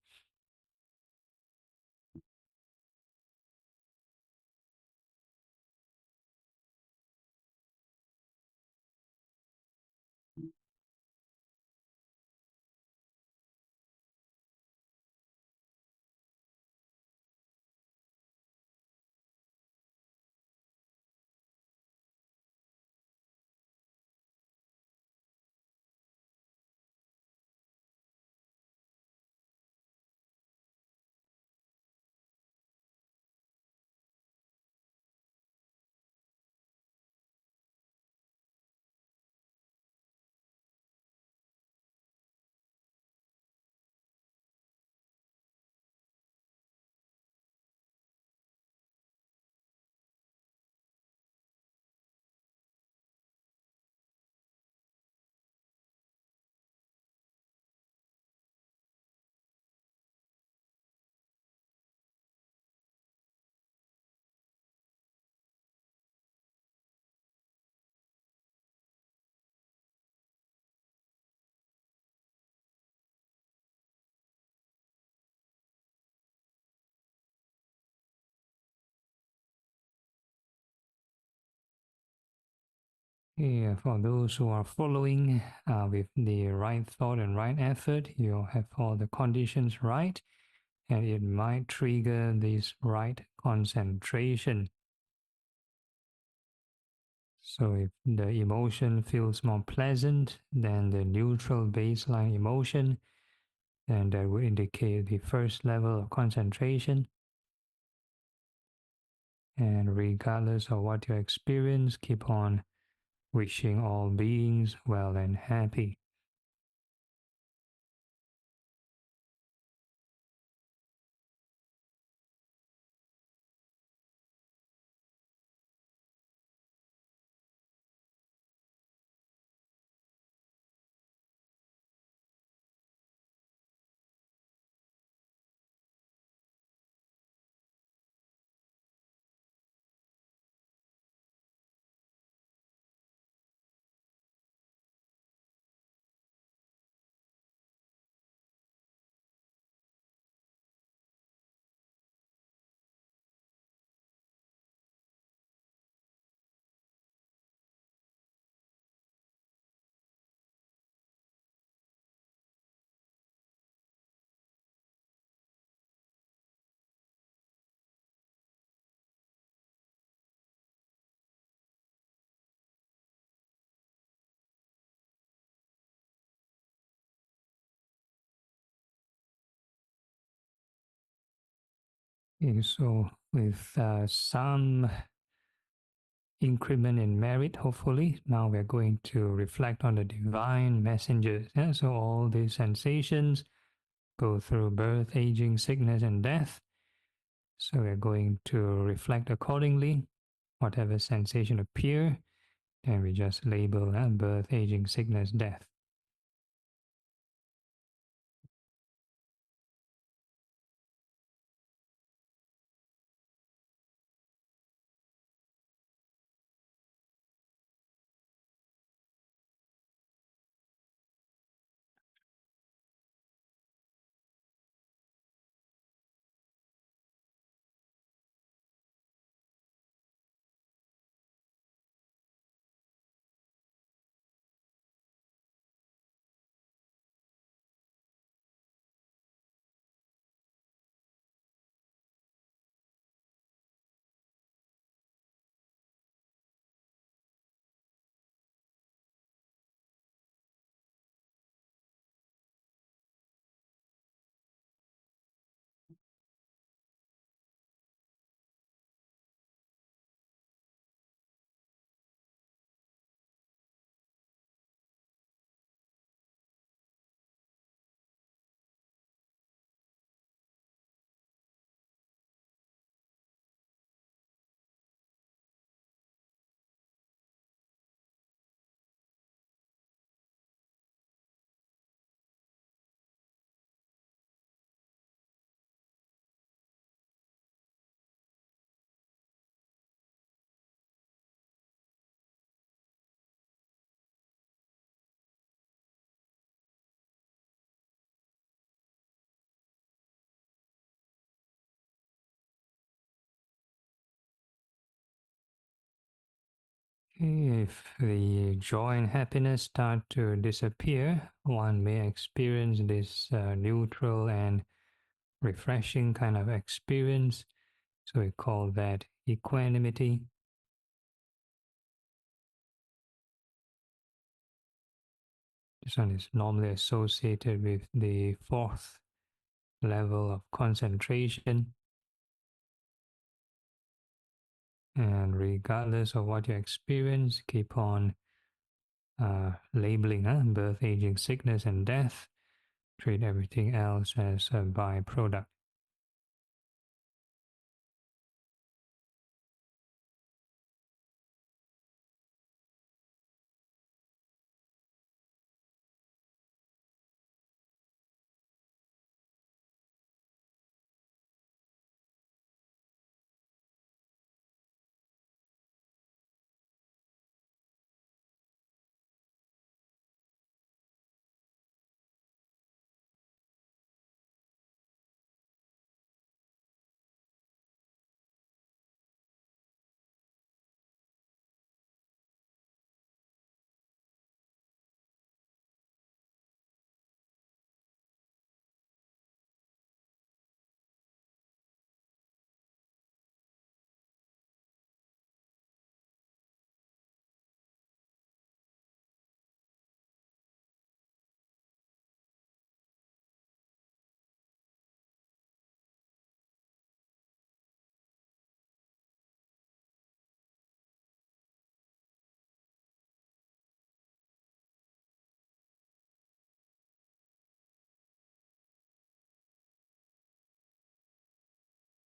Yeah, for those who are following with the right thought and right effort, you have all the conditions right, and it might trigger this right concentration. So if the emotion feels more pleasant than the neutral baseline emotion, then that would indicate the first level of concentration. And regardless of what you experience, keep on wishing all beings well and happy. Okay, so with some increment in merit, hopefully, now we're going to reflect on the divine messengers. Yeah? So all these sensations go through birth, aging, sickness, and death. So we're going to reflect accordingly. Whatever sensation appear, then we just label birth, aging, sickness, death. If the joy and happiness start to disappear, one may experience this neutral and refreshing kind of experience. So we call that equanimity. This one is normally associated with the fourth level of concentration. And regardless of what you experience, keep on labeling birth, aging, sickness, and death. Treat everything else as a byproduct.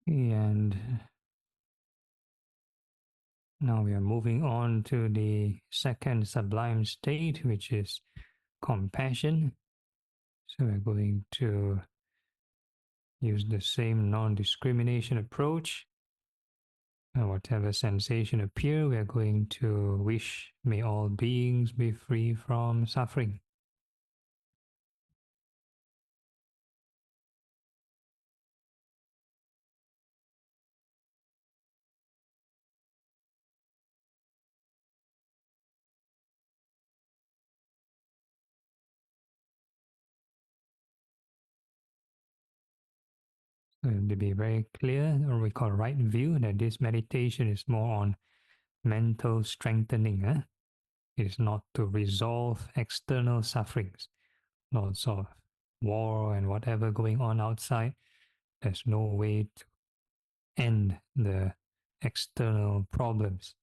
And now we are moving on to the second sublime state, which is compassion. So we're going to use the same non-discrimination approach. And whatever sensation appear, we are going to wish, may all beings be free from suffering. To be very clear, or we call right view, that this meditation is more on mental strengthening. It is not to resolve external sufferings, lots of war and whatever going on outside. There's no way to end the external problems.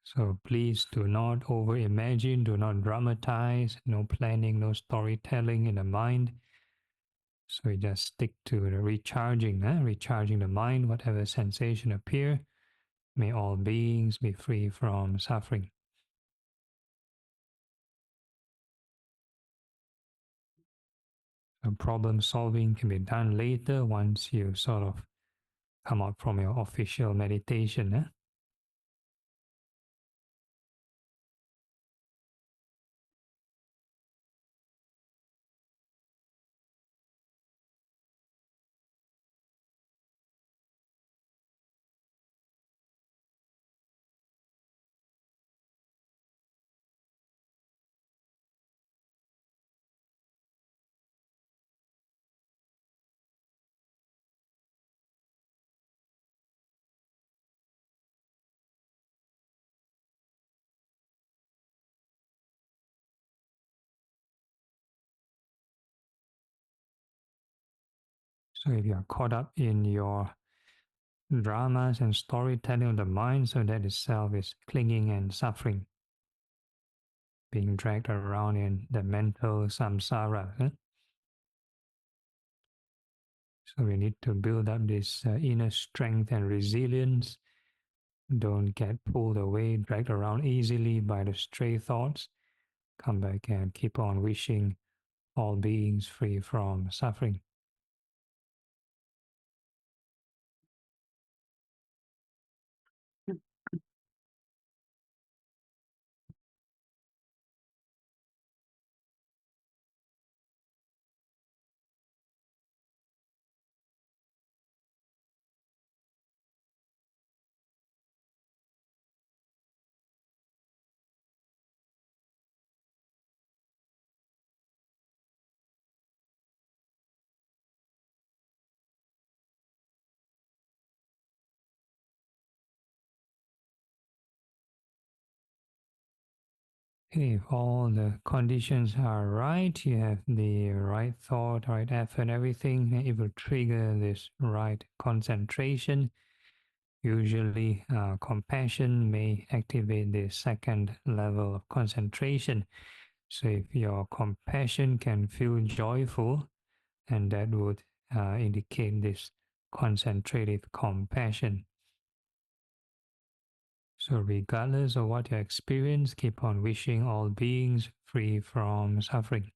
So please do not over imagine, do not dramatize, no planning, no storytelling in the mind. So we just stick to the recharging, recharging the mind, whatever sensation appear. May all beings be free from suffering. So problem solving can be done later once you sort of come out from your official meditation. So if you are caught up in your dramas and storytelling of the mind, so that itself is clinging and suffering, being dragged around in the mental samsara. So we need to build up this inner strength and resilience. Don't get pulled away, dragged around easily by the stray thoughts. Come back and keep on wishing all beings free from suffering. If all the conditions are right, you have the right thought, right effort, everything, it will trigger this right concentration. Usually, compassion may activate the second level of concentration. So, if your compassion can feel joyful, and that would indicate this concentrative compassion. So, regardless of what you experience, keep on wishing all beings free from suffering.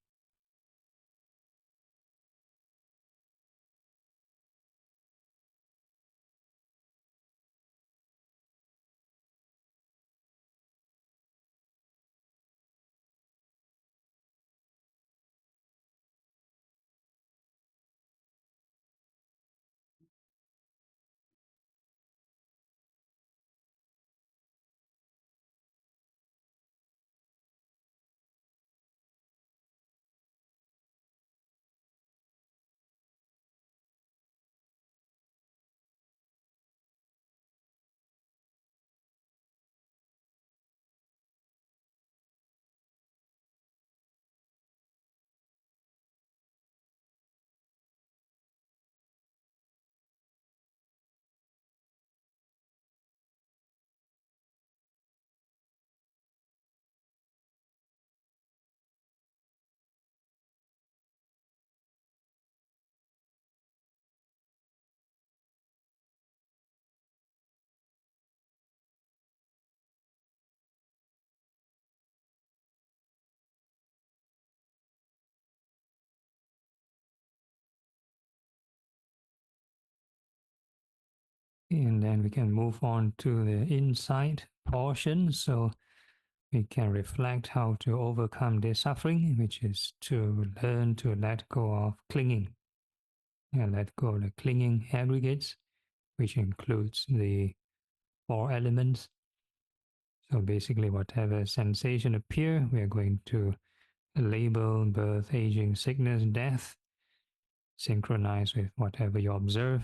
And then we can move on to the insight portion. So we can reflect how to overcome this suffering, which is to learn to let go of clinging and let go of the clinging aggregates, which includes the four elements. So basically, whatever sensation appear, we are going to label birth, aging, sickness, death, synchronize with whatever you observe.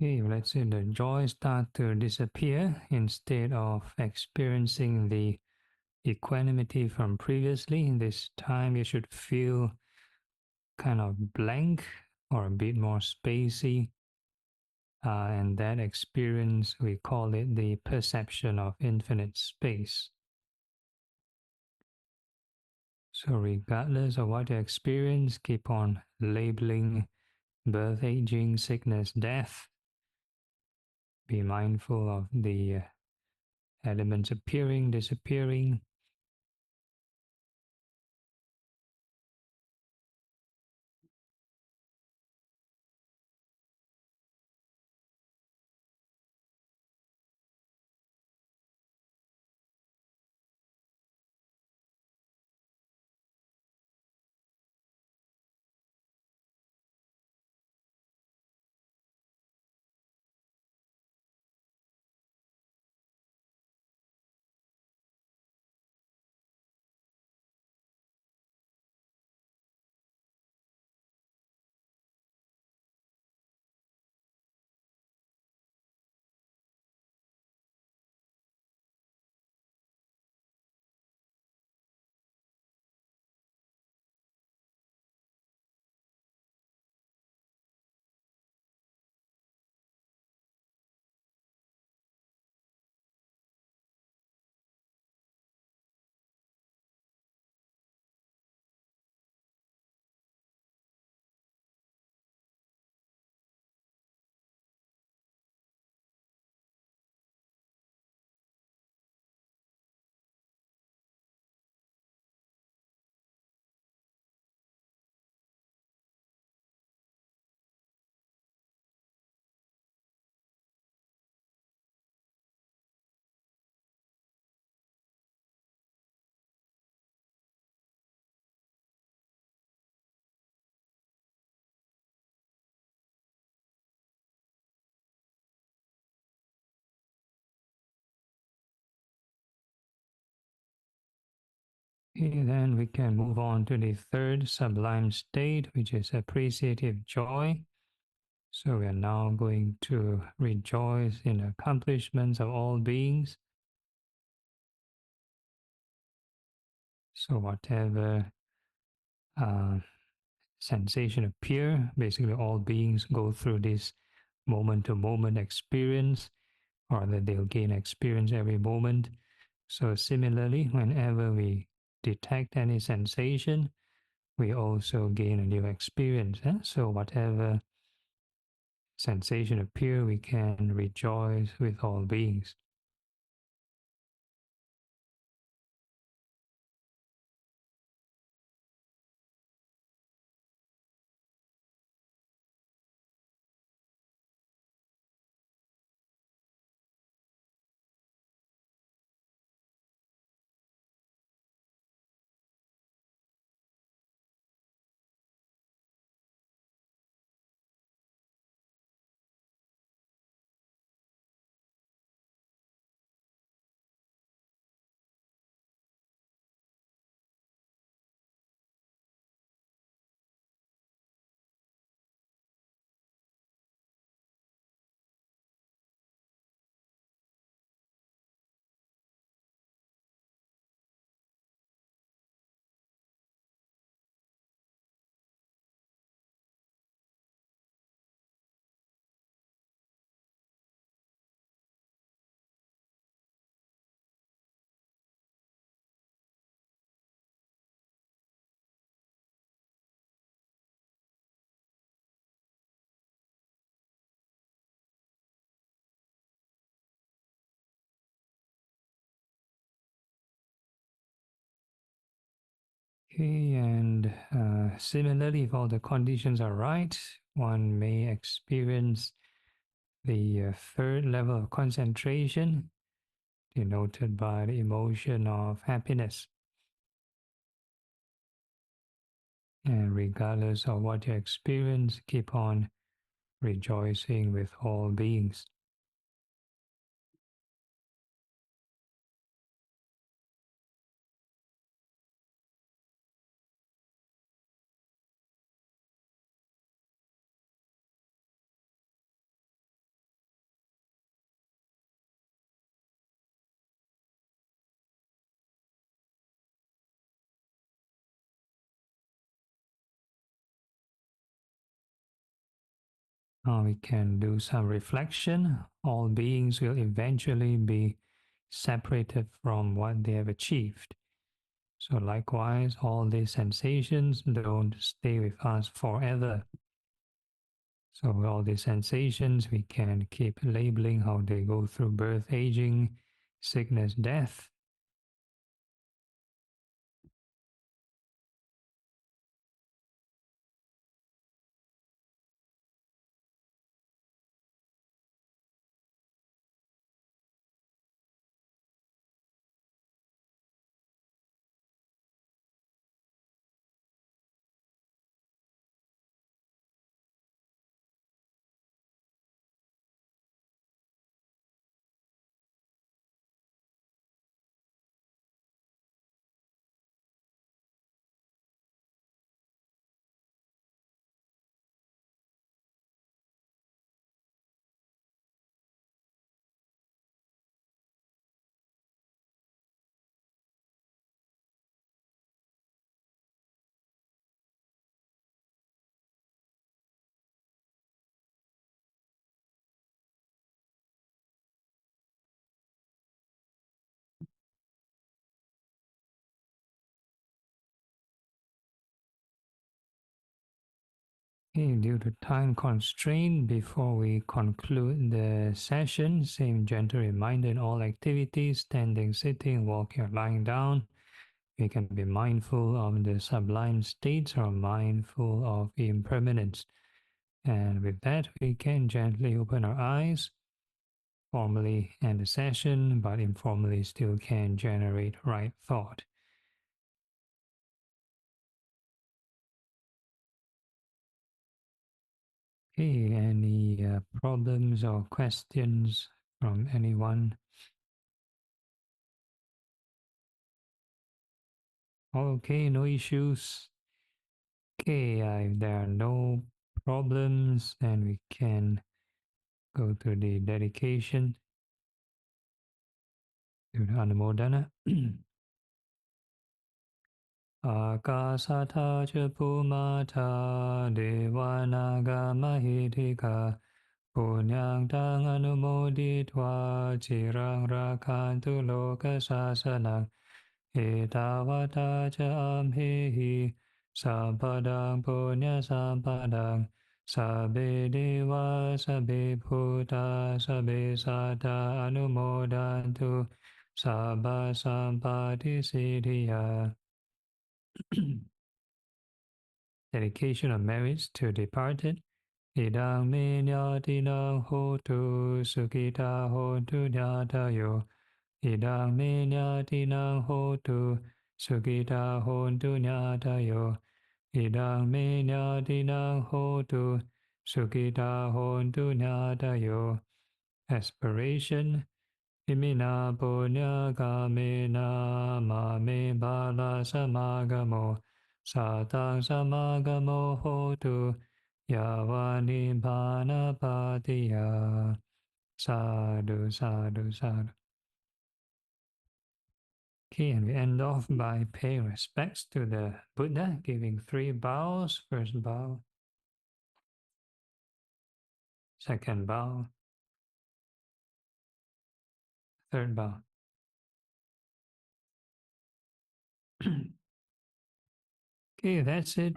Okay, let's say the joy start to disappear instead of experiencing the equanimity from previously. This time you should feel kind of blank or a bit more spacey. And that experience, we call it the perception of infinite space. So regardless of what you experience, keep on labeling birth, aging, sickness, death. Be mindful of the elements appearing, disappearing. Okay, then we can move on to the third sublime state, which is appreciative joy. So we are now going to rejoice in the accomplishments of all beings. So whatever sensation appear, basically all beings go through this moment-to-moment experience, or that they'll gain experience every moment. So similarly, whenever we detect any sensation, we also gain a new experience. So whatever sensation appear, we can rejoice with all beings. Okay, and similarly, if all the conditions are right, one may experience the third level of concentration, denoted by the emotion of happiness. And regardless of what you experience, keep on rejoicing with all beings. Now we can do some reflection. All beings will eventually be separated from what they have achieved. So likewise, all these sensations don't stay with us forever. So all these sensations, we can keep labeling how they go through birth, aging, sickness, death. Okay, due to time constraint, before we conclude the session, same gentle reminder in all activities, standing, sitting, walking, or lying down, we can be mindful of the sublime states or mindful of impermanence. And with that, we can gently open our eyes, formally end the session, but informally still can generate right thought. Okay, any problems or questions from anyone? Okay, no issues. Okay, there are no problems, and we can go to the dedication to the Anumodana. Akasata cha Bhumata Devanaga Mahitika Punyang tang anumoditva Chirang rakantu loka sasanang Etavata cha amhehi Sampadang punya sampadang Sabe dewa sabe bhuta sabe sata anumodantu Sabba sampati siddhya. Dedication of merits to departed. Idang me nyatinang hotu sukita hotu nyatayo. Idang me nyatinang hotu sukita hotu nyatayo. Idang me nyatinang hotu sukita hotu nyatayo. Aspiration. Imina punya kamena mame bala samagamo. Satang samagamo hotu yavani bhanapatiya. Sadhu, sadhu, sadhu. Okay, and we end off by paying respects to the Buddha, giving 3 bows. First bow, second bow, third bow. Okay, that's it.